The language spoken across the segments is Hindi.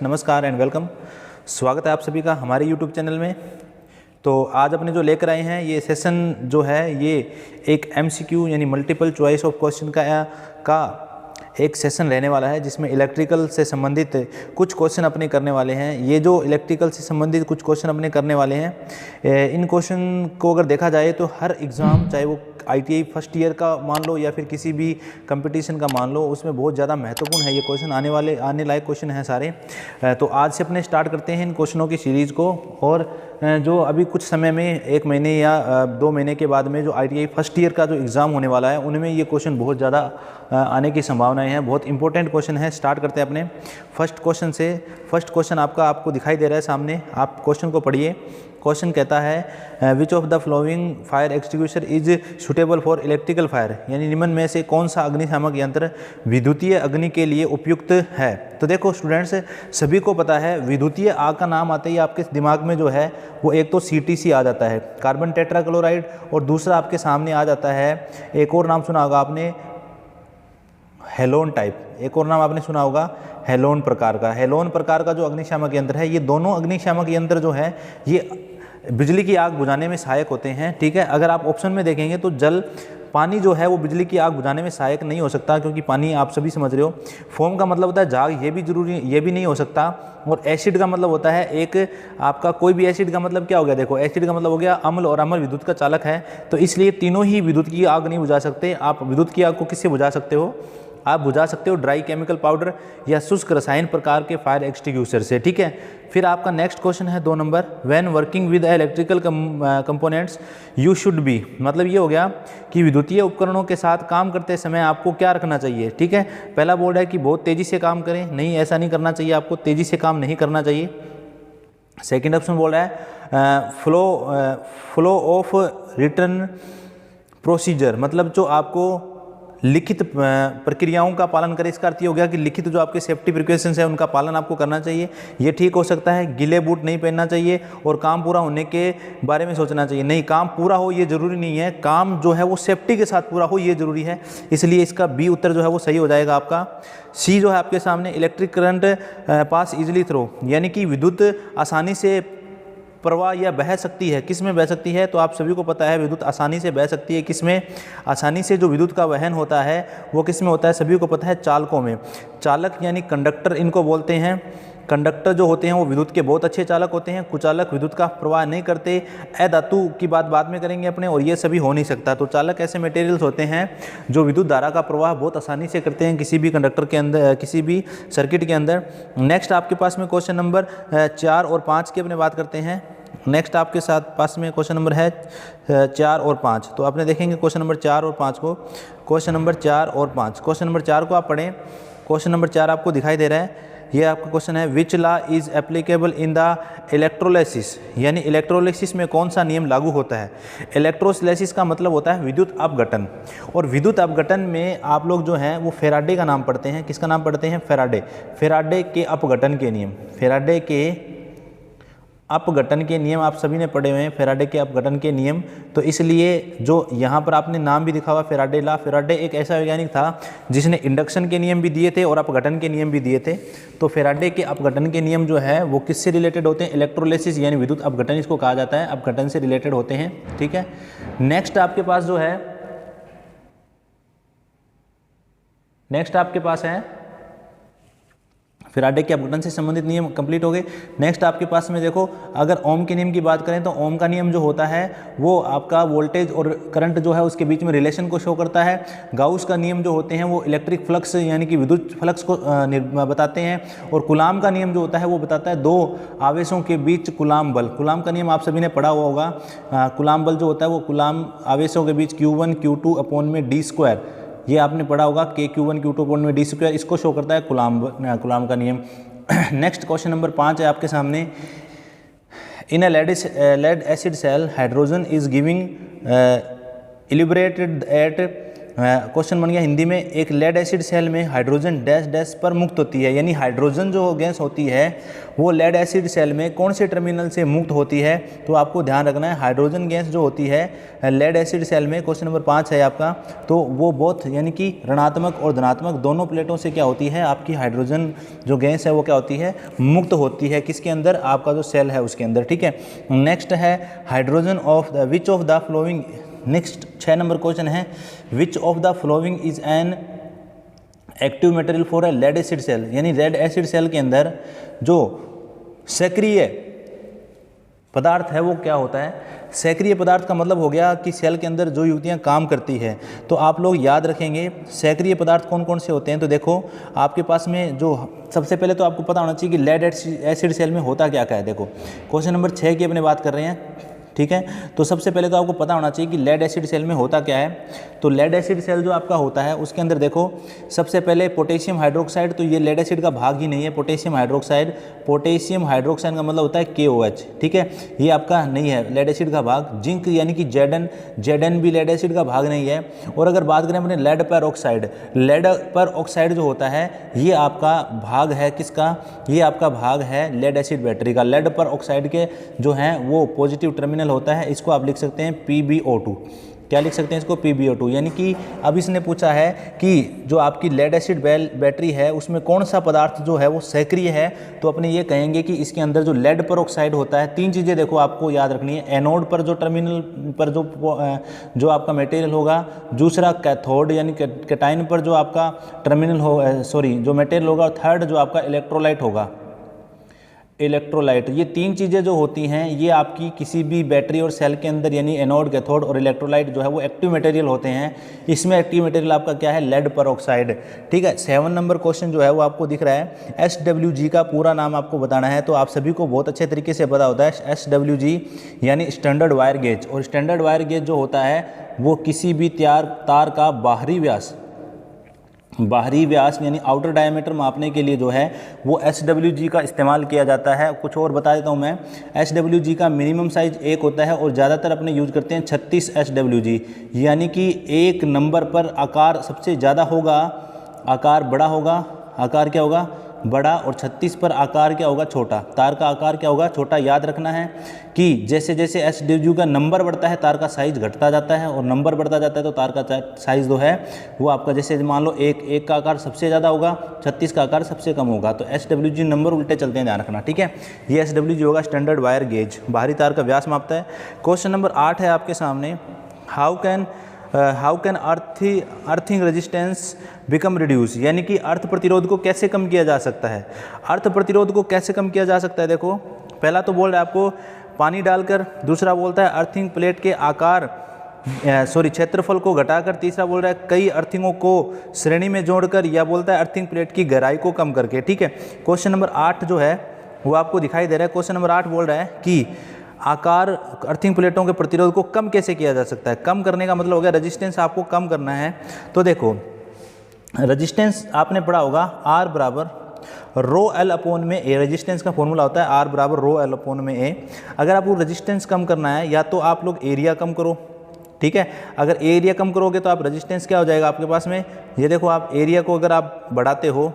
नमस्कार एंड वेलकम। स्वागत है आप सभी का हमारे YouTube चैनल में। तो आज अपने जो लेकर आए हैं ये सेशन जो है ये एक MCQ यानी मल्टीपल चॉइस ऑफ क्वेश्चन का एक सेशन रहने वाला है, जिसमें इलेक्ट्रिकल से संबंधित कुछ क्वेश्चन अपने करने वाले हैं। ये जो इलेक्ट्रिकल से संबंधित कुछ क्वेश्चन अपने करने वाले हैं, इन क्वेश्चन को अगर देखा जाए तो हर एग्ज़ाम, चाहे वो ITI फर्स्ट ईयर का मान लो या फिर किसी भी कंपटीशन का मान लो, उसमें बहुत ज़्यादा महत्वपूर्ण है ये क्वेश्चन। आने लायक क्वेश्चन हैं सारे। तो आज से अपने स्टार्ट करते हैं इन क्वेश्चनों की सीरीज़ को। और जो अभी कुछ समय में 1 महीने या 2 महीने के बाद में जो ITI फर्स्ट ईयर का जो एग्ज़ाम होने वाला है, उनमें ये क्वेश्चन बहुत ज़्यादा आने की संभावनाएं हैं। बहुत इंपॉर्टेंट क्वेश्चन है। स्टार्ट करते हैं अपने फर्स्ट क्वेश्चन से। फर्स्ट क्वेश्चन आपको दिखाई दे रहा है सामने, आप क्वेश्चन को पढ़िए। क्वेश्चन कहता है which of the flowing fire extinguisher is suitable for electrical fire, यानी निम्न में से कौन सा अग्निशामक यंत्र विद्युतीय अग्नि के लिए उपयुक्त है। तो देखो स्टूडेंट्स, सभी को पता है विद्युतीय आग का नाम आते ही आपके दिमाग में जो है वो एक तो CTC आ जाता है, कार्बन टेट्राक्लोराइड, और दूसरा आपके सामने आ जाता है, एक और नाम सुना होगा आपने, हेलोन टाइप। एक और नाम आपने सुना होगा हेलोन प्रकार का। हेलोन प्रकार का जो अग्निशामक यंत्र है, ये दोनों अग्निशामक यंत्र जो है ये बिजली की आग बुझाने में सहायक होते हैं। ठीक है, अगर आप ऑप्शन में देखेंगे तो पानी जो है वो बिजली की आग बुझाने में सहायक नहीं हो सकता, क्योंकि पानी आप सभी समझ रहे हो। फोम का मतलब होता है झाग, ये भी नहीं हो सकता। और एसिड का मतलब होता है एक आपका कोई भी एसिड का मतलब क्या हो गया, देखो एसिड का मतलब हो गया अम्ल, और अम्ल विद्युत का चालक है। तो इसलिए तीनों ही विद्युत की आग नहीं बुझा सकते। आप विद्युत की आग को किससे बुझा सकते हो? आप बुझा सकते हो ड्राई केमिकल पाउडर या शुष्क रसायन प्रकार के फायर एक्सटिंग्विशर से। ठीक है, फिर आपका नेक्स्ट क्वेश्चन है 2 number, when working with electrical components you should be, मतलब ये हो गया कि विद्युतीय उपकरणों के साथ काम करते समय आपको क्या रखना चाहिए। ठीक है, पहला बोर्ड है कि बहुत तेज़ी से काम करें, नहीं ऐसा नहीं करना चाहिए, आपको तेज़ी से काम नहीं करना चाहिए। सेकेंड ऑप्शन बोल रहा है फ्लो ऑफ रिटर्न प्रोसीजर, मतलब जो आपको लिखित प्रक्रियाओं का पालन करें। इसका अर्थ ये हो गया कि लिखित जो आपके सेफ्टी प्रिकॉशंस है उनका पालन आपको करना चाहिए, ये ठीक हो सकता है। गीले बूट नहीं पहनना चाहिए और काम पूरा होने के बारे में सोचना चाहिए। नहीं, काम पूरा हो ये ज़रूरी नहीं है, काम जो है वो सेफ्टी के साथ पूरा हो ये ज़रूरी है। इसलिए इसका B उत्तर जो है वो सही हो जाएगा आपका। C जो है आपके सामने, electric current pass easily through, यानी कि विद्युत आसानी से प्रवाह या बह सकती है। किस में बह सकती है? तो आप सभी को पता है विद्युत आसानी से बह सकती है। किस में? आसानी से जो विद्युत का वहन होता है वो किस में होता है? सभी को पता है, चालकों में। चालक यानी कंडक्टर इनको बोलते हैं। कंडक्टर जो होते हैं वो विद्युत के बहुत अच्छे चालक होते हैं। कुचालक विद्युत का प्रवाह नहीं करते। अधातु की बात बाद में करेंगे अपने, और ये सभी हो नहीं सकता। तो चालक ऐसे मटेरियल्स होते हैं जो विद्युत धारा का प्रवाह बहुत आसानी से करते हैं किसी भी कंडक्टर के अंदर, किसी भी सर्किट के अंदर। नेक्स्ट आपके पास में क्वेश्चन नंबर 4 और 5 की अपने बात करते हैं। नेक्स्ट आपके साथ पास में क्वेश्चन नंबर है 4 और 5। तो आपने देखेंगे क्वेश्चन नंबर 4 और 5 को। क्वेश्चन नंबर 4 और 5, क्वेश्चन नंबर 4 को आप पढ़ें। क्वेश्चन नंबर 4 आपको दिखाई दे रहा है, ये आपका क्वेश्चन है, which law is applicable in the electrolysis, यानी इलेक्ट्रोलाइसिस में कौन सा नियम लागू होता है। इलेक्ट्रोलाइसिस का मतलब होता है विद्युत अपघटन, और विद्युत अपघटन में आप लोग जो हैं वो फेराडे का नाम पढ़ते हैं। किसका नाम पढ़ते हैं? फेराडे के अपघटन के नियम। फेराडे के अपघटन के नियम आप सभी ने पढ़े हुए हैं, फेराडे के अपघटन के नियम। तो इसलिए जो यहाँ पर आपने नाम भी दिखा हुआ फेराडे लॉ, फेराडे एक ऐसा वैज्ञानिक था जिसने इंडक्शन के नियम भी दिए थे और अपघटन के नियम भी दिए थे। तो फेराडे के अपघटन के नियम जो है वो किससे रिलेटेड होते हैं? इलेक्ट्रोलाइसिस यानी विद्युत अपघटन इसको कहा जाता है, अपघटन से रिलेटेड होते हैं। ठीक है, नेक्स्ट आपके पास जो है, नेक्स्ट आपके पास है फेराडे के अपघटन से संबंधित नियम कंप्लीट हो गए। नेक्स्ट आपके पास में देखो, अगर ओम के नियम की बात करें तो ओम का नियम जो होता है वो आपका वोल्टेज और करंट जो है उसके बीच में रिलेशन को शो करता है। गाउस का नियम जो होते हैं वो इलेक्ट्रिक फ्लक्स यानी कि विद्युत फ्लक्स को बताते हैं। और कूलाम का नियम जो होता है वो बताता है 2 आवेशों के बीच कूलाम बल। कूलाम का नियम आप सभी ने पढ़ा हुआ होगा। कूलाम बल जो होता है वो कूलाम आवेशों के बीच Q1 Q2 अपॉन में d², ये आपने पढ़ा होगा, Q1 Q2 अपॉन में d², इसको शो करता है कूलाम का नियम। नेक्स्ट क्वेश्चन नंबर 5 है आपके सामने, in a lead acid cell hydrogen is giving liberated at question बन गया हिंदी में, एक लेड एसिड सेल में हाइड्रोजन डैश डैश पर मुक्त होती है, यानी हाइड्रोजन जो गैस होती है वो लेड एसिड सेल में कौन से टर्मिनल से मुक्त होती है। तो आपको ध्यान रखना है हाइड्रोजन गैस जो होती है लेड एसिड सेल में, क्वेश्चन नंबर 5 है आपका, तो वो बोथ यानी कि ऋणात्मक और धनात्मक दोनों प्लेटों से क्या होती है, आपकी हाइड्रोजन जो गैस है वो क्या होती है, मुक्त होती है। किसके अंदर, आपका जो सेल है उसके अंदर, ठीक है। नेक्स्ट है hydrogen of the which of the following, next 6 number question है, which of the following is an active material for a lead acid cell, यानी लेड एसिड सेल के अंदर जो सक्रिय पदार्थ है वो क्या होता है। सक्रिय पदार्थ का मतलब हो गया कि सेल के अंदर जो युक्तियाँ काम करती है। तो आप लोग याद रखेंगे सक्रिय पदार्थ कौन कौन से होते हैं। तो देखो आपके पास में जो सबसे पहले तो आपको पता होना चाहिए कि लेड एसिड सेल में होता क्या क्या है। देखो क्वेश्चन नंबर 6 की अपने बात कर रहे हैं, ठीक है। तो सबसे पहले तो आपको पता होना चाहिए कि लेड एसिड सेल में होता क्या है। तो लेड एसिड सेल जो आपका होता है उसके अंदर देखो सबसे पहले पोटेशियम हाइड्रोक्साइड, तो ये लेड एसिड का भाग ही नहीं है पोटेशियम हाइड्रोक्साइड। पोटेशियम हाइड्रोक्साइड का मतलब होता है KOH, ठीक है, ये आपका नहीं है लेड एसिड का भाग। जिंक यानी कि Zn भी लेड एसिड का भाग नहीं है। और अगर बात करें अपने लेड पर ऑक्साइड, लेड पर ऑक्साइड जो होता है ये आपका भाग है किसका, ये आपका भाग है लेड एसिड बैटरी का। लेड पर ऑक्साइड के जो हैं वो पॉजिटिव टर्मिनल होता है, इसको आप लिख सकते हैं PbO2। क्या लिख सकते हैं इसको, PbO2। यानी कि अब इसने पूछा है कि जो आपकी लेड एसिड बैटरी है उसमें कौन सा पदार्थ जो है वो सक्रिय है। तो अपने ये कहेंगे कि इसके अंदर जो लेड पर ऑक्साइड होता है, 3 चीज़ें देखो आपको याद रखनी है। एनोड पर जो टर्मिनल पर जो आपका मटेरियल होगा, दूसरा कैथोड यानी कैटाइन पर जो आपका टर्मिनल हो जो मटेरियल होगा, और थर्ड जो आपका इलेक्ट्रोलाइट होगा, इलेक्ट्रोलाइट। ये 3 चीज़ें जो होती हैं ये आपकी किसी भी बैटरी और सेल के अंदर यानी एनोड, कैथोड और इलेक्ट्रोलाइट जो है वो एक्टिव मटेरियल होते हैं। इसमें एक्टिव मटेरियल आपका क्या है, लेड परऑक्साइड, ठीक है। 7 नंबर क्वेश्चन जो है वो आपको दिख रहा है, SWG का पूरा नाम आपको बताना है। तो आप सभी को बहुत अच्छे तरीके से पता होता है SWG यानी स्टैंडर्ड वायर गेज। और स्टैंडर्ड वायर गेज जो होता है वो किसी भी तार का बाहरी व्यास यानी आउटर डायमीटर मापने के लिए जो है वो SWG का इस्तेमाल किया जाता है। कुछ और बता देता हूँ मैं, SWG का मिनिमम साइज 1 होता है और ज़्यादातर अपने यूज करते हैं 36 SWG, यानी कि 1 नंबर पर आकार सबसे ज़्यादा होगा, आकार बड़ा होगा, आकार क्या होगा, बड़ा, और 36 पर आकार क्या होगा, छोटा। तार का आकार क्या होगा, छोटा। याद रखना है कि जैसे जैसे SWG का नंबर बढ़ता है तार का साइज घटता जाता है, और नंबर बढ़ता जाता है तो तार का साइज जो है वो आपका, जैसे मान लो 1 का आकार सबसे ज़्यादा होगा, 36 का आकार सबसे कम होगा। तो SWG नंबर उल्टे चलते हैं, ध्यान रखना, ठीक है। ये SWG होगा स्टैंडर्ड वायर गेज, बाहरी तार का व्यास मापता है। क्वेश्चन नंबर 8 है आपके सामने, how can earthing resistance become reduce, यानी कि अर्थ प्रतिरोध को कैसे कम किया जा सकता है। अर्थ प्रतिरोध को कैसे कम किया जा सकता है, देखो पहला तो बोल रहा है आपको पानी डालकर, दूसरा बोलता है अर्थिंग प्लेट के आकार क्षेत्रफल को घटाकर, तीसरा बोल रहा है कई अर्थिंगों को श्रेणी में जोड़कर, या बोलता है अर्थिंग प्लेट की गहराई को कम करके, ठीक है। क्वेश्चन नंबर 8 जो है वो आपको दिखाई दे रहा है। क्वेश्चन नंबर 8 बोल रहा है कि आकार अर्थिंग प्लेटों के प्रतिरोध को कम कैसे किया जा सकता है। कम करने का मतलब हो गया रेजिस्टेंस आपको कम करना है। तो देखो रेजिस्टेंस आपने पढ़ा होगा R बराबर ρL में A, रेजिस्टेंस का फॉर्मूला होता है R बराबर ρL में A। अगर आपको रेजिस्टेंस कम करना है या तो आप लोग एरिया कम करो, ठीक है। अगर एरिया कम करोगे तो आप रेजिस्टेंस क्या हो जाएगा आपके पास में, ये देखो आप एरिया को अगर आप बढ़ाते हो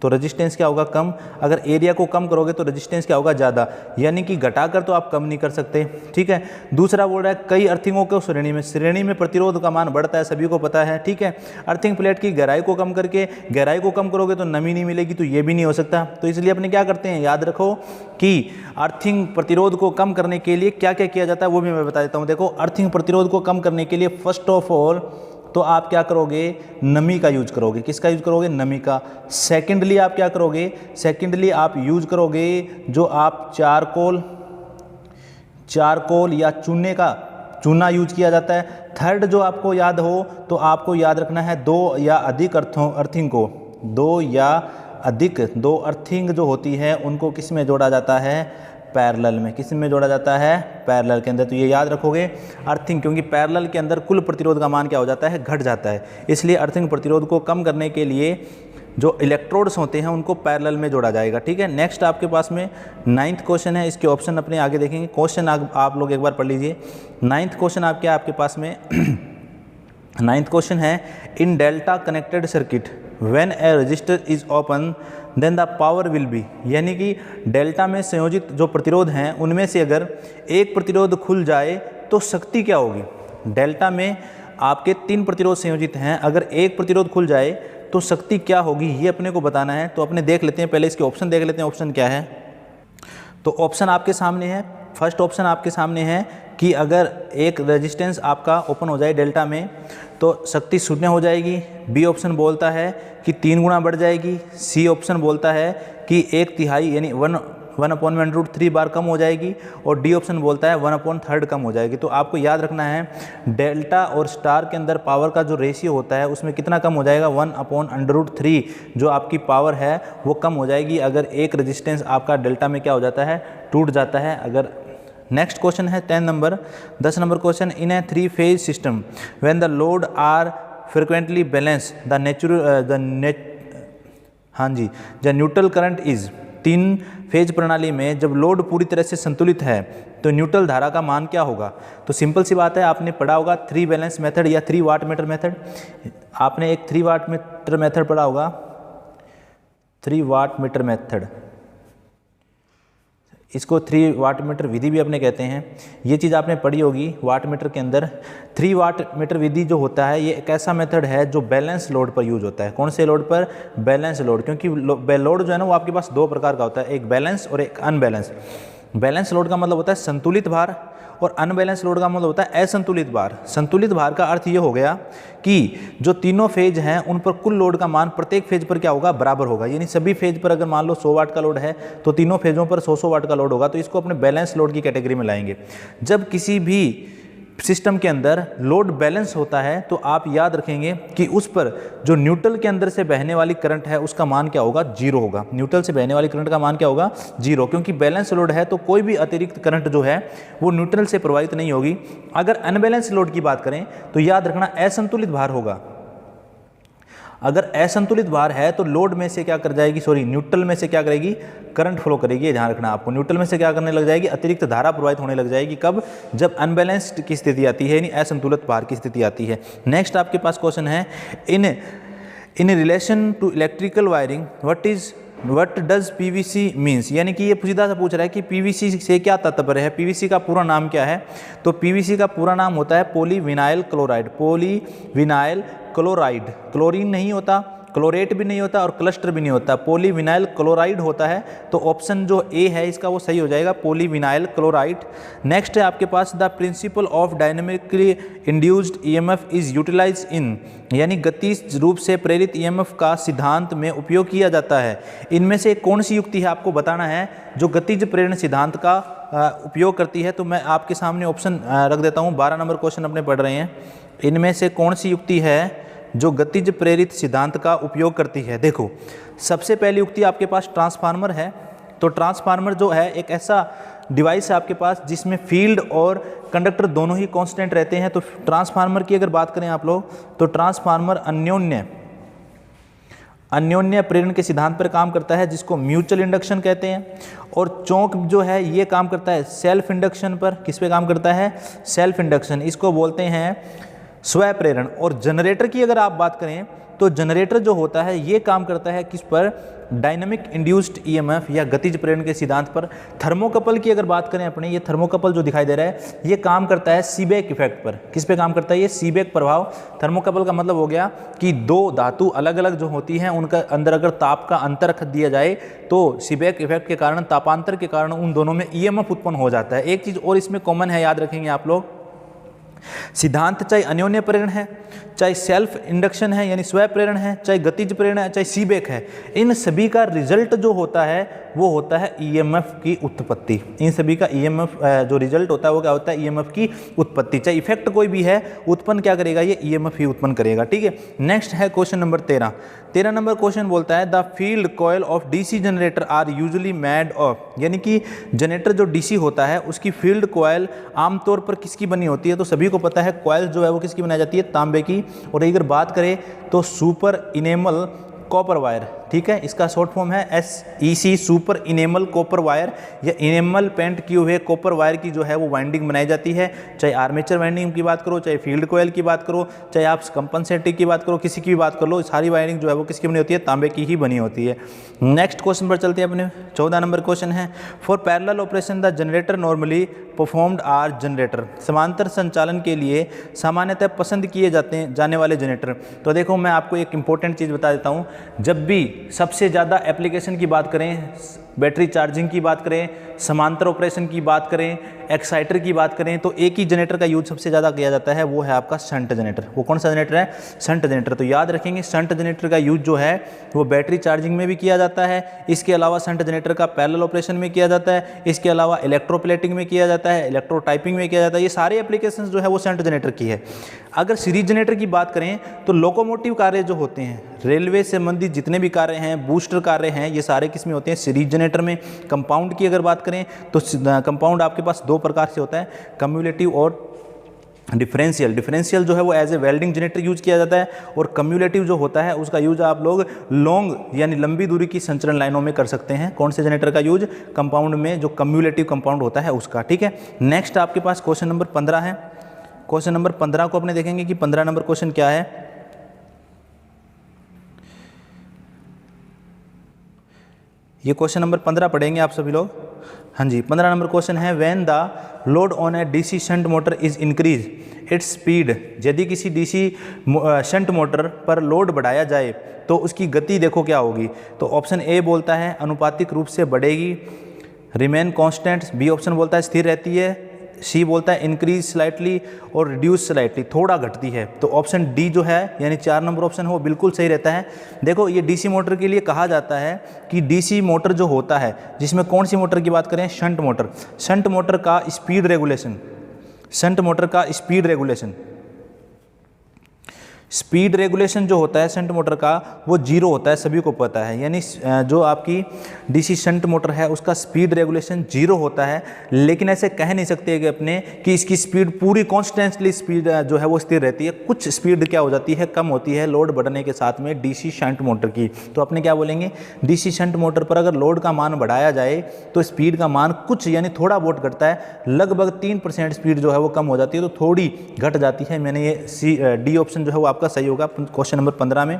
तो रेजिस्टेंस क्या होगा, कम। अगर एरिया को कम करोगे तो रेजिस्टेंस क्या होगा, ज़्यादा, यानी कि घटाकर तो आप कम नहीं कर सकते, ठीक है। दूसरा बोल रहा है कई अर्थिंगों को श्रेणी में प्रतिरोध का मान बढ़ता है, सभी को पता है, ठीक है। अर्थिंग प्लेट की गहराई को कम करके, गहराई को कम करोगे तो नमी नहीं मिलेगी, तो ये भी नहीं हो सकता। तो इसलिए अपने क्या करते हैं, याद रखो कि अर्थिंग प्रतिरोध को कम करने के लिए क्या क्या किया जाता है वो भी मैं बता देता हूँ। देखो अर्थिंग प्रतिरोध को कम करने के लिए फर्स्ट ऑफ ऑल तो आप क्या करोगे, नमी का यूज करोगे। किसका यूज करोगे, नमी का। सेकेंडली आप क्या करोगे, सेकेंडली आप यूज करोगे जो आप चारकोल या चूना यूज किया जाता है। थर्ड जो आपको याद हो तो आपको याद रखना है 2 या अधिक अर्थिंग को, 2 अर्थिंग जो होती है उनको किस में जोड़ा जाता है, पैरेलल में। किस में जोड़ा जाता है, पैरेलल के अंदर। तो ये याद रखोगे अर्थिंग, क्योंकि पैरेलल के अंदर कुल प्रतिरोध का मान क्या हो जाता है, घट जाता है। इसलिए अर्थिंग प्रतिरोध को कम करने के लिए जो इलेक्ट्रोड्स होते हैं उनको पैरेलल में जोड़ा जाएगा, ठीक है। नेक्स्ट आपके पास में 9th क्वेश्चन है, इसके ऑप्शन अपने आगे देखेंगे। क्वेश्चन आप लोग एक बार पढ़ लीजिए। 9th क्वेश्चन आपके पास में 9th क्वेश्चन है in delta connected circuit when a resistor is open then the power will be, यानी कि डेल्टा में संयोजित जो प्रतिरोध हैं उनमें से अगर एक प्रतिरोध खुल जाए तो शक्ति क्या होगी। डेल्टा में आपके 3 प्रतिरोध संयोजित हैं, अगर एक प्रतिरोध खुल जाए तो शक्ति क्या होगी ये अपने को बताना है। तो अपने देख लेते हैं, पहले इसके ऑप्शन देख लेते हैं, ऑप्शन क्या है। तो ऑप्शन आपके सामने है, फर्स्ट ऑप्शन आपके सामने है कि अगर एक रेजिस्टेंस आपका ओपन हो जाए डेल्टा में तो शक्ति शून्य हो जाएगी। बी ऑप्शन बोलता है कि 3 गुना बढ़ जाएगी। सी ऑप्शन बोलता है कि 1/3 यानी 1/√3 बार कम हो जाएगी। और डी ऑप्शन बोलता है 1/3 कम हो जाएगी। तो आपको याद रखना है डेल्टा और स्टार के अंदर पावर का जो रेशियो होता है उसमें कितना कम हो जाएगा, 1/√3 जो आपकी पावर है वो कम हो जाएगी अगर एक रेजिस्टेंस आपका डेल्टा में क्या हो जाता है, टूट जाता है। अगर नेक्स्ट क्वेश्चन है 10 number question in a 3 phase system when the load are frequently balance the neutral current is. 3 phase प्रणाली में जब लोड पूरी तरह से संतुलित है तो न्यूट्रल धारा का मान क्या होगा। तो सिंपल सी बात है, आपने पढ़ा होगा 3 बैलेंस मेथड या 3 वाट मीटर मेथड। आपने एक 3 वाट मीटर मेथड पढ़ा होगा, 3 वाट मीटर मेथड, इसको 3 वाट मीटर विधि भी अपने कहते हैं। ये चीज़ आपने पढ़ी होगी वाट मीटर के अंदर। 3 वाट मीटर विधि जो होता है ये एक ऐसा मेथड है जो बैलेंस लोड पर यूज होता है। कौन से लोड पर, बैलेंस लोड, क्योंकि लोड जो है ना वो आपके पास 2 प्रकार का होता है, एक बैलेंस और एक अनबैलेंस। बैलेंस लोड का मतलब होता है संतुलित भार और अनबैलेंस लोड का मतलब होता है असंतुलित भार। संतुलित भार का अर्थ ये हो गया कि जो तीनों फेज हैं उन पर कुल लोड का मान प्रत्येक फेज पर क्या होगा, बराबर होगा। यानी सभी फेज पर अगर मान लो 100 वाट का लोड है तो तीनों फेजों पर 100 वाट का लोड होगा, तो इसको अपने बैलेंस लोड की कैटेगरी में लाएंगे। जब किसी भी सिस्टम के अंदर लोड बैलेंस होता है तो आप याद रखेंगे कि उस पर जो न्यूट्रल के अंदर से बहने वाली करंट है उसका मान क्या होगा, 0 होगा। न्यूट्रल से बहने वाली करंट का मान क्या होगा, 0, क्योंकि बैलेंस लोड है तो कोई भी अतिरिक्त करंट जो है वो न्यूट्रल से प्रवाहित नहीं होगी। अगर अनबैलेंस लोड की बात करें तो याद रखना असंतुलित भार होगा। अगर असंतुलित भार है तो लोड में से क्या कर जाएगी, न्यूट्रल में से क्या करेगी, करंट फ्लो करेगी। ये ध्यान रखना आपको, न्यूट्रल में से क्या करने लग जाएगी, अतिरिक्त धारा प्रवाहित होने लग जाएगी। कब, जब अनबैलेंस्ड की स्थिति आती है, यानी असंतुलित भार की स्थिति आती है। नेक्स्ट आपके पास क्वेश्चन है in relation to electrical wiring what does PVC means, यानी कि ये सीधा सा पूछ रहा है कि पीवीसी से क्या तात्पर्य है, पीवीसी का पूरा नाम क्या है। तो पीवीसी का पूरा नाम होता है polyvinyl chloride. Polyvinyl chloride, chlorine नहीं होता, क्लोरेट भी नहीं होता और क्लस्टर भी नहीं होता, पॉलीविनाइल क्लोराइड होता है। तो ऑप्शन जो ए है इसका वो सही हो जाएगा, पॉलीविनाइल क्लोराइड। नेक्स्ट है आपके पास the principle of dynamically induced EMF is utilize in, यानी गतिज रूप से प्रेरित ईएमएफ का सिद्धांत में उपयोग किया जाता है। इनमें से कौन सी युक्ति है आपको बताना है जो गतिज प्रेरण सिद्धांत का उपयोग करती है। तो मैं आपके सामने ऑप्शन रख देता हूँ, 12 नंबर क्वेश्चन अपने पढ़ रहे हैं। इनमें से कौन सी युक्ति है जो गतिज प्रेरित सिद्धांत का उपयोग करती है। देखो, सबसे पहली युक्ति आपके पास ट्रांसफार्मर है। तो ट्रांसफार्मर जो है एक ऐसा डिवाइस है आपके पास जिसमें फील्ड और कंडक्टर दोनों ही कांस्टेंट रहते हैं। तो ट्रांसफार्मर की अगर बात करें आप लोग तो ट्रांसफार्मर अन्योन्य प्रेरण के सिद्धांत पर काम करता है जिसको म्यूचुअल इंडक्शन कहते हैं। और चौक जो है ये काम करता है सेल्फ इंडक्शन पर। किस पे काम करता है, सेल्फ इंडक्शन, इसको बोलते हैं स्वयं प्रेरण। और जनरेटर की अगर आप बात करें तो जनरेटर जो होता है ये काम करता है किस पर, डायनामिक इंड्यूस्ड ईएमएफ या गतिज प्रेरण के सिद्धांत पर। थर्मोकपल की अगर बात करें अपने, ये थर्मोकपल जो दिखाई दे रहा है ये काम करता है सीबेक इफेक्ट पर। किस पे काम करता है, ये सीबेक प्रभाव। थर्मोकपल का मतलब हो गया कि 2 धातु अलग अलग जो होती हैं उनका अंदर अगर ताप का अंतर रख दिया जाए तो सीबेक इफेक्ट के कारण, तापांतर के कारण उन दोनों में ईएमएफ उत्पन्न हो जाता है। एक चीज़ और इसमें कॉमन है, याद रखेंगे आप लोग, सिद्धांत चाहे अन्योन्य प्रेरण है, चाहे सेल्फ इंडक्शन है यानी स्वयं प्रेरण है, चाहे गतिज प्रेरण है, चाहे सीबेक है, इन सभी का रिजल्ट जो होता है वो होता है ईएमएफ की उत्पत्ति। इन सभी का ईएमएफ जो रिजल्ट होता है वो क्या होता है, ईएमएफ की उत्पत्ति। चाहे इफेक्ट कोई भी है, उत्पन्न क्या करेगा, ये ईएमएफ ही उत्पन्न करेगा। ठीक है, नेक्स्ट है क्वेश्चन नंबर 13 नंबर क्वेश्चन बोलता है the field coil of DC generator are usually made of, यानी कि जनरेटर जो डीसी होता है उसकी फील्ड कॉयल आमतौर पर किसकी बनी होती है। तो सभी को पता है कॉयल जो है वो किसकी बनाई जाती है, तांबे की। और अगर बात करें तो सुपर इनेमल कॉपर वायर, ठीक है। इसका शॉर्ट फॉर्म है SEC, super enamel copper wire या इनेमल पेंट किए हुए कॉपर वायर की जो है वो वाइंडिंग बनाई जाती है। चाहे आर्मेचर वाइंडिंग की बात करो, चाहे फील्ड कोयल की बात करो, चाहे आप कंपनसेटिव की बात करो, किसी की भी बात कर लो, सारी वायरिंग जो है वो किसकी बनी होती है, तांबे की ही बनी होती है। नेक्स्ट क्वेश्चन पर चलते हैं अपने। 14 नंबर क्वेश्चन है, for parallel operation the generator normally performed are generator. समांतर संचालन के लिए सामान्यतः पसंद किए जाने वाले जनरेटर। तो देखो मैं आपको एक इंपॉर्टेंट चीज़ बता देता हूँ, जब भी सबसे ज़्यादा एप्लीकेशन की बात करें, बैटरी चार्जिंग की बात करें, समांतर ऑपरेशन की बात करें, एक्साइटर की बात करें, तो एक ही जनरेटर का यूज सबसे ज़्यादा किया जाता है, वो है आपका शंट जनरेटर। वो कौन सा जनरेटर है? Shunt generator. तो याद रखेंगे शंट जनरेटर का यूज जो है वो बैटरी चार्जिंग में भी किया जाता है। इसके अलावा शंट जनरेटर का पैरेलल ऑपरेशन में किया जाता है। इसके अलावा इलेक्ट्रोप्लेटिंग में किया जाता है, इलेक्ट्रो टाइपिंग में किया जाता है। ये सारे एप्लीकेशन जो है वो शंट जनरेटर की है। अगर सीरीज जनरेटर की बात करें तो लोकोमोटिव कार्य जो होते हैं, रेलवे से संबंधित जितने भी कार्य हैं, बूस्टर कार्य हैं, ये सारे किस में होते हैं? सीरीज जनरेटर में। कंपाउंड की अगर बात करें तो कंपाउंड आपके पास दो प्रकार से होता है, कम्युलेटिव और डिफरेंशियल। डिफरेंशियल जो है वो as a welding generator use किया जाता है, और कम्युलेटिव जो होता है उसका यूज आप लोग लॉन्ग यानी लंबी दूरी की संचरण लाइनों में कर सकते हैं। कौन से जनरेटर का यूज? कंपाउंड में, जो कम्युलेटिव कंपाउंड होता है उसका। ठीक है। नेक्स्ट आपके पास क्वेश्चन नंबर 15 है। क्वेश्चन नंबर 15 को अपने देखेंगे कि 15 नंबर क्वेश्चन क्या है। ये क्वेश्चन नंबर 15 पढ़ेंगे आप सभी लोग। हाँ जी, 15 नंबर क्वेश्चन है, when the load on A DC shunt motor is increase its speed. यदि किसी डीसी शंट मोटर पर लोड बढ़ाया जाए तो उसकी गति देखो क्या होगी। तो ऑप्शन ए बोलता है अनुपातिक रूप से बढ़ेगी, रिमेन कांस्टेंट। बी ऑप्शन बोलता है स्थिर रहती है। सी बोलता है इंक्रीज स्लाइटली और रिड्यूस स्लाइटली, थोड़ा घटती है। तो ऑप्शन डी जो है यानी 4 नंबर ऑप्शन है वो बिल्कुल सही रहता है। देखो ये डीसी मोटर के लिए कहा जाता है कि डीसी मोटर जो होता है, जिसमें कौन सी मोटर की बात करें? Shunt motor. शंट मोटर का स्पीड रेगुलेशन, शंट मोटर का स्पीड रेगुलेशन, स्पीड रेगुलेशन जो होता है शंट मोटर का वो जीरो होता है, सभी को पता है। यानी जो आपकी डीसी शंट मोटर है उसका स्पीड रेगुलेशन जीरो होता है। लेकिन ऐसे कह नहीं सकते कि अपने कि इसकी स्पीड पूरी कॉन्स्टेंटली स्पीड जो है वो स्थिर रहती है। कुछ स्पीड क्या हो जाती है? कम होती है लोड बढ़ने के साथ में डीसी शंट मोटर की। तो अपने क्या बोलेंगे? डीसी शंट मोटर पर अगर लोड का मान बढ़ाया जाए तो स्पीड का मान कुछ यानी थोड़ा बहुत घटता है, लगभग 3% स्पीड जो है वो कम हो जाती है, तो थोड़ी घट जाती है। मैंने ये डी ऑप्शन जो है वो आपका सही होगा क्वेश्चन नंबर 15 में।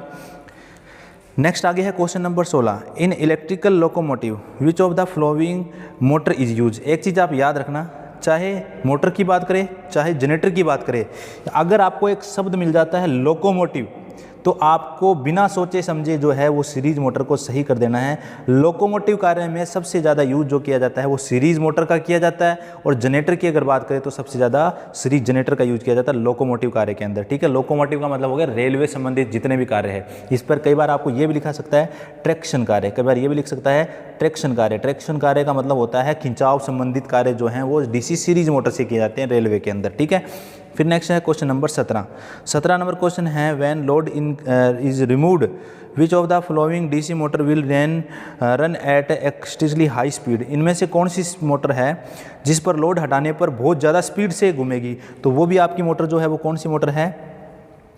नेक्स्ट आगे है question number 16, in electrical locomotive which of the flowing motor is use. एक चीज़ आप याद रखना, चाहे मोटर की बात करें चाहे जनरेटर की बात करें, अगर आपको एक शब्द मिल जाता है लोकोमोटिव तो आपको बिना सोचे समझे जो है वो सीरीज मोटर को सही कर देना है। लोकोमोटिव कार्य में सबसे ज़्यादा यूज जो किया जाता है वो सीरीज मोटर का किया जाता है, और जनरेटर की अगर बात करें तो सबसे ज़्यादा सीरीज जनरेटर का यूज किया जाता है लोकोमोटिव कार्य के अंदर। ठीक है। लोकोमोटिव का मतलब हो गया रेलवे संबंधित जितने भी कार्य है। इस पर कई बार आपको ये भी लिखा सकता है ट्रैक्शन कार्य, कई बार ये भी लिख सकता है ट्रैक्शन कार्य। ट्रैक्शन कार्य का मतलब होता है खिंचाव संबंधित कार्य जो हैं वो डीसी सीरीज मोटर से किए जाते हैं रेलवे के अंदर। ठीक है। फिर नेक्स्ट है क्वेश्चन नंबर 17। 17 नंबर क्वेश्चन है, when load is removed which of the flowing DC motor will run at extremely high speed. इनमें से कौन सी मोटर है जिस पर लोड हटाने पर बहुत ज़्यादा स्पीड से घूमेगी? तो वो भी आपकी मोटर जो है वो कौन सी मोटर है?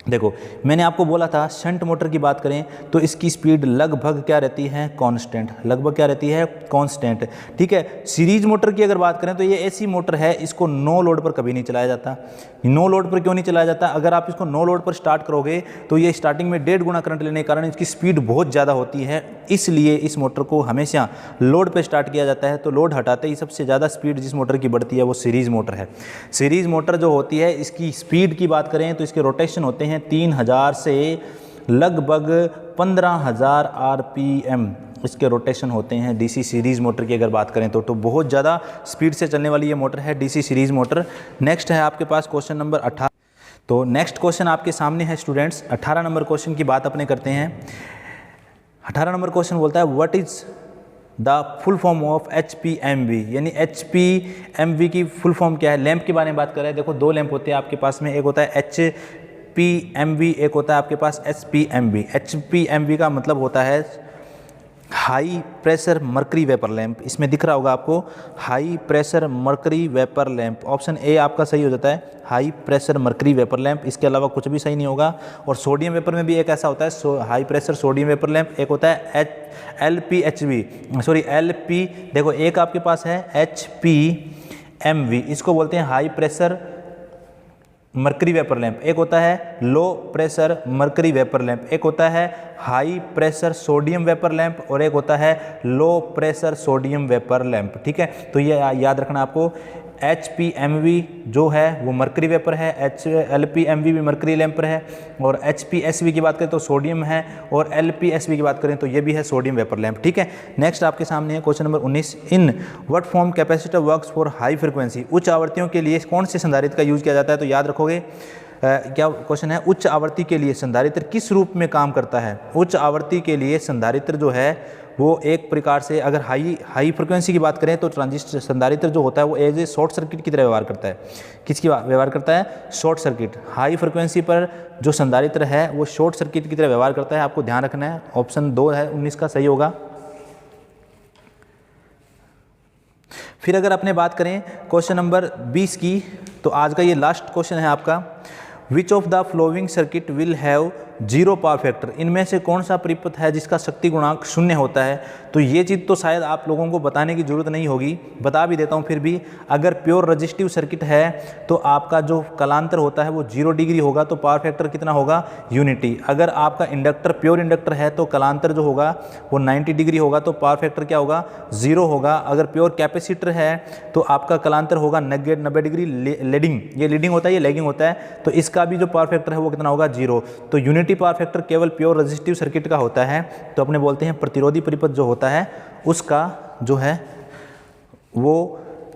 देखो मैंने आपको बोला था शंट मोटर की बात करें तो इसकी स्पीड लगभग क्या रहती है? कांस्टेंट। लगभग क्या रहती है? कांस्टेंट। ठीक है। सीरीज मोटर की अगर बात करें तो ये ऐसी मोटर है, इसको नो लोड पर कभी नहीं चलाया जाता। नो लोड पर क्यों नहीं चलाया जाता? अगर आप इसको नो लोड पर स्टार्ट करोगे तो ये स्टार्टिंग में 1.5 गुना करंट लेने के कारण इसकी स्पीड बहुत ज़्यादा होती है, इसलिए इस मोटर को हमेशा लोड पर स्टार्ट किया जाता है। तो लोड हटाते ही सबसे ज़्यादा स्पीड जिस मोटर की बढ़ती है वो सीरीज मोटर है। सीरीज मोटर जो होती है इसकी स्पीड की बात करें तो इसके रोटेशन होते हैं 3000 से लगभग 15000 आरपीएम इसके रोटेशन होते हैं डीसी सीरीज़ मोटर की अगर बात करें तो बहुत ज़्यादा स्पीड से चलने वाली ये मोटर है डीसी सीरीज़ मोटर। नेक्स्ट है आपके पास क्वेश्चन नंबर 18। तो नेक्स्ट क्वेश्चन आपके सामने है स्टूडेंट्स। 18 नंबर क्वेश्चन की बात अपने करते हैं। 18 नंबर क्वेश्चन बोलता है what is the full form of HPMV। यानी HPMV की फुल फॉर्म क्या है? लैंप के बारे में बात कर रहे हैं। देखो दो लैंप होते हैं आपके पास में, एक होता है HPMV, एक होता है आपके पास SPMV। HPMV का मतलब होता है high pressure mercury vapour lamp, इसमें दिख रहा होगा आपको high pressure mercury vapour lamp. Option A आपका सही हो जाता है, high pressure mercury vapour lamp. इसके अलावा कुछ भी सही नहीं होगा। और सोडियम वेपर में भी एक ऐसा होता है high pressure sodium vapour lamp, एक होता है LPHV, सॉरी LP, देखो एक आपके पास है HPMV, इसको बोलते हैं high pressure mercury vapour lamp. एक होता है low pressure mercury vapour lamp, एक होता है high pressure sodium vapour lamp, और एक होता है low pressure sodium vapour lamp. ठीक है, तो ये याद रखना आपको। HPMV जो है वो मर्करी वेपर है, LPMV भी मर्करी लैंप है, और HPSV की बात करें तो सोडियम है, और LPSV की बात करें तो ये भी है सोडियम वेपर लैंप। ठीक है, नेक्स्ट आपके सामने है question number 19। In what form capacitor works for high frequency, उच्च आवृत्तियों के लिए कौन से संधारित्र का यूज किया जाता है? तो याद रखोगे क्या क्वेश्चन है, उच्च आवृत्ति के लिए संधारित्र किस रूप में काम करता है? उच्च आवृत्ति के लिए संधारित्र जो है वो एक प्रकार से, अगर हाई फ्रिक्वेंसी की बात करें तो ट्रांजिस्टर संधारित्र जो होता है वो एज ए शॉर्ट सर्किट की तरह व्यवहार करता है। किसकी व्यवहार करता है? Short circuit. हाई फ्रिक्वेंसी पर जो संधारित्र है वो शॉर्ट सर्किट की तरह व्यवहार करता है, आपको ध्यान रखना है। ऑप्शन 2 है 19 का सही होगा। फिर अगर अपने बात करें क्वेश्चन नंबर 20 की, तो आज का ये लास्ट क्वेश्चन है आपका, विच of the flowing circuit will have zero power factor, इनमें से कौन सा परिपथ है जिसका शक्ति गुणांक 0 होता है? तो ये चीज़ तो शायद आप लोगों को बताने की ज़रूरत नहीं होगी, बता भी देता हूँ फिर भी। अगर प्योर रजिस्टिव सर्किट है तो आपका जो कलांतर होता है वो 0 डिग्री होगा, तो पावर फैक्टर कितना होगा? यूनिटी। अगर आपका इंडक्टर प्योर इंडक्टर है तो कलांतर जो होगा वो 90 डिग्री होगा, तो पावर फैक्टर क्या होगा? 0 होगा। अगर प्योर कैपेसिटर है तो आपका कलांतर होगा 90 डिग्री लीडिंग, ये लीडिंग होता है, ये लैगिंग होता है, तो इसका भी जो पावर फैक्टर है वो कितना होगा? 0। तो यूनिटी पावर फैक्टर केवल प्योर रेजिस्टिव सर्किट का होता है। तो अपने बोलते हैं प्रतिरोधी परिपथ जो होता है उसका जो है वो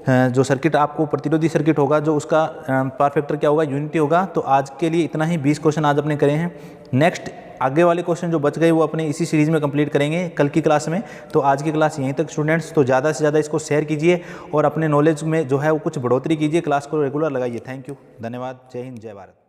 जो सर्किट आपको प्रतिरोधी सर्किट होगा जो उसका पावर फैक्टर क्या होगा? यूनिटी होगा। तो आज के लिए इतना ही, 20 क्वेश्चन आज अपने करे हैं। नेक्स्ट आगे वाले क्वेश्चन जो बच गए वो अपने इसी सीरीज़ में कंप्लीट करेंगे कल की क्लास में। तो आज की क्लास यहीं तक स्टूडेंट्स, तो ज़्यादा से ज़्यादा इसको शेयर कीजिए और अपने नॉलेज में जो है वो कुछ बढ़ोतरी कीजिए, क्लास को रेगुलर लगाइए। थैंक यू, धन्यवाद, जय हिंद, जय भारत।